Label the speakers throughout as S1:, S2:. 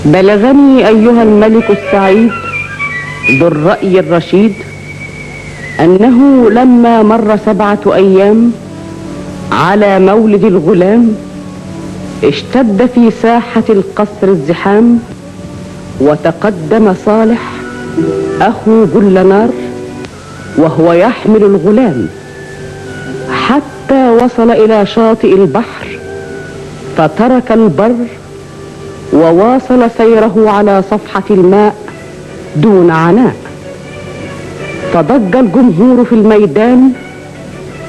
S1: بلغني أيها الملك السعيد ذو الرأي الرشيد أنه لما مر 7 أيام على مولد الغلام اشتد في ساحة القصر الزحام، وتقدم صالح أخو جلنار وهو يحمل الغلام حتى وصل إلى شاطئ البحر، فترك البر وواصل سيره على صفحة الماء دون عناء. فضج الجمهور في الميدان،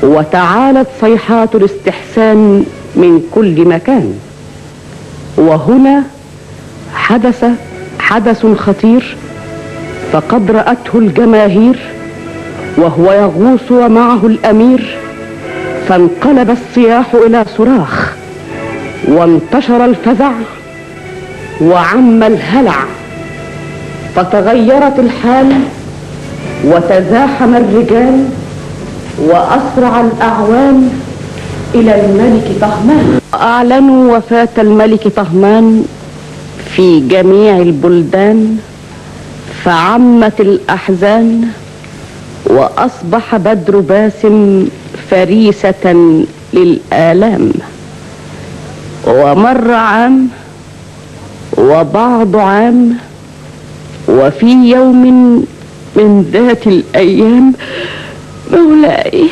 S1: وتعالت صيحات الاستحسان من كل مكان. وهنا حدث خطير، فقد رأته الجماهير وهو يغوص ومعه الأمير، فانقلب الصياح إلى صراخ، وانتشر الفزع وعم الهلع، فتغيرت الحال وتزاحم الرجال وأسرع الأعوان إلى الملك طهمان. أعلنوا وفاة الملك طهمان في جميع البلدان، فعمت الأحزان، وأصبح بدر باسم فريسة للآلام. ومر عام وبعض عام، وفي يوم من ذات الأيام مولاي